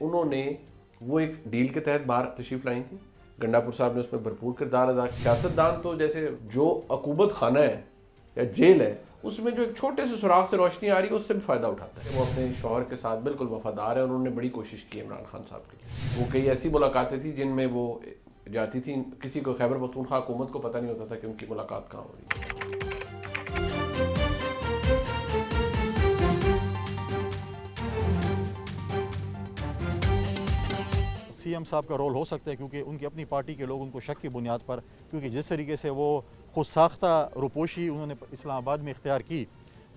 उन्होंने वो एक डील के तहत बाहर तशरीफ लाई थी। गंडापुर साहब ने उसमें भरपूर किरदार अदा किया। सियासतदान तो जैसे जो अकूबत खाना है या जेल है, उसमें जो एक छोटे से सुराख से रोशनी आ रही है, उससे भी फ़ायदा उठाता है। वो अपने शौहर के साथ बिल्कुल वफादार है और उन्होंने बड़ी कोशिश की इमरान खान साहब के लिए। वो कई ऐसी मुलाकातें थी जिनमें वो जाती थी, किसी को खैबर पख्तूनख्वा हुकूमत को पता नहीं होता था कि उनकी मुलाकात कहाँ हो रही है। सीएम साहब का रोल हो सकता है, क्योंकि उनकी अपनी पार्टी के लोग उनको शक की बुनियाद पर, क्योंकि जिस तरीके से वो खुद साख्ता रुपोशी उन्होंने इस्लामाबाद में इख्तियार की,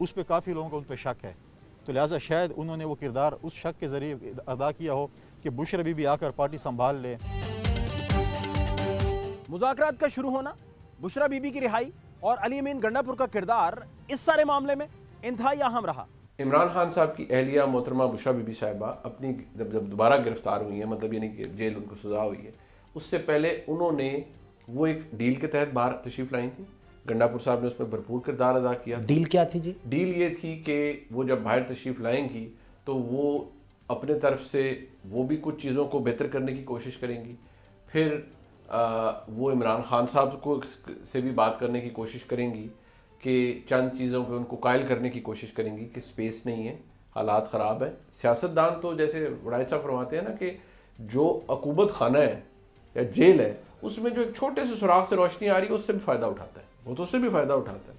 उस पर काफ़ी लोगों का उन पर शक है। तो लिहाजा शायद उन्होंने वो किरदार उस शक के ज़रिए अदा किया हो कि बुशरा बीबी आकर पार्टी संभाल ले। मुज़ाकरात का शुरू होना, बुशरा बीबी की रिहाई और अली अमीन गंडापुर का किरदार इस सारे मामले में इंतहाई अहम रहा। इमरान खान साहब की अहलिया मोहतरमा बुशरा बीबी साहिबा अपनी जब दोबारा गिरफ्तार हुई हैं, मतलब यानी कि जेल उनको सज़ा हुई है, उससे पहले उन्होंने वो एक डील के तहत बाहर तशरीफ़ लाई थी। गंडापुर साहब ने उसमें भरपूर किरदार अदा किया। डील क्या थी जी? डील ये थी कि वो जब बाहर तशरीफ़ लाएंगी तो वो अपने तरफ से वो भी कुछ चीज़ों को बेहतर करने की कोशिश करेंगी। फिर वो इमरान खान साहब को से भी बात करने की कोशिश करेंगी कि चंद चीज़ों पे उनको कायल करने की कोशिश करेंगी कि स्पेस नहीं है, हालात ख़राब है। सियासतदान तो जैसे वड़ाइद साहब फरमाते हैं ना कि जो अकूबत खाना है या जेल है, उसमें जो एक छोटे से सुराख से रोशनी आ रही है, उससे भी फ़ायदा उठाता है, वो तो उससे भी फ़ायदा उठाता है।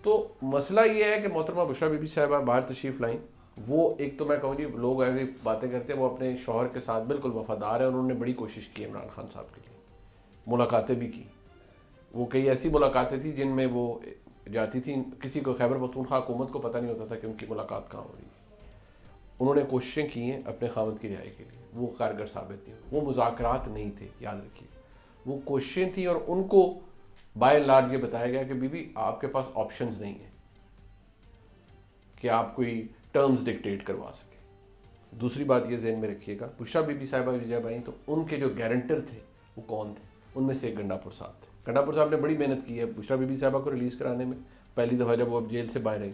तो मसला ये है कि मोहतरमा बुशरा बीबी साहिबा बाहर तशरीफ़ लाएँ। वो एक तो मैं कहूँ जी, लोग ऐसी बातें करते हैं, वो अपने शौहर के साथ बिल्कुल वफादार है और उन्होंने बड़ी कोशिश की इमरान खान साहब के लिए, मुलाकातें भी की। वो कई ऐसी मुलाकातें थी जिनमें वो जाती थी, किसी को खैबर पख्तूनख्वा हुकूमत को पता नहीं होता था कि उनकी मुलाकात कहाँ हो रही है। उन्होंने कोशिशें की हैं अपने खामद की रिहाई के लिए, वो कारगर साबित थी। वो मुज़ाकरात नहीं थे, याद रखिए, वो कोशिशें थी और उनको बाय एंड लार्ज ये बताया गया कि बीबी आपके पास ऑप्शंस नहीं है कि आप कोई टर्म्स डिक्टेट करवा सके। दूसरी बात ये ज़हन में रखिएगा, बुशरा बीबी साहिबा जब आई तो उनके जो गारंटर थे वो कौन थे? उनमें से एक गंडापुर साहब थे। गंडापुर साहब ने बड़ी मेहनत की है बुशरा बीबी साहिबा को रिलीज़ कराने में, पहली दफ़ा जब वो अब जेल से बाहर आई।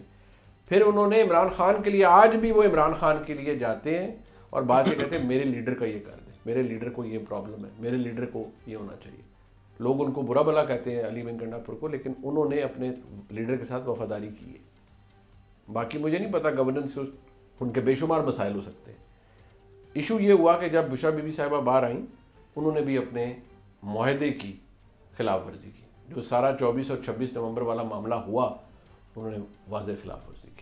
फिर उन्होंने इमरान खान के लिए, आज भी वो इमरान खान के लिए जाते हैं और बात ये कहते हैं मेरे लीडर का ये कर दे, मेरे लीडर को ये प्रॉब्लम है, मेरे लीडर को ये होना चाहिए। लोग उनको बुरा भला कहते हैं अली बिन गंडापुर को, लेकिन उन्होंने अपने लीडर के साथ वफादारी की है। बाकी मुझे नहीं पता, गवर्नेंस से उनके बेशुमार मसाइल हो सकते हैं। इशू ये हुआ कि जब बुशरा बीबी साहिबा बाहर आई, उन्होंने भी अपने मुआहदे की खिलाफ वर्जी की। जो सारा 24 और 26 नवंबर वाला मामला हुआ, उन्होंने वाज़ेह खिलाफ वर्जी की।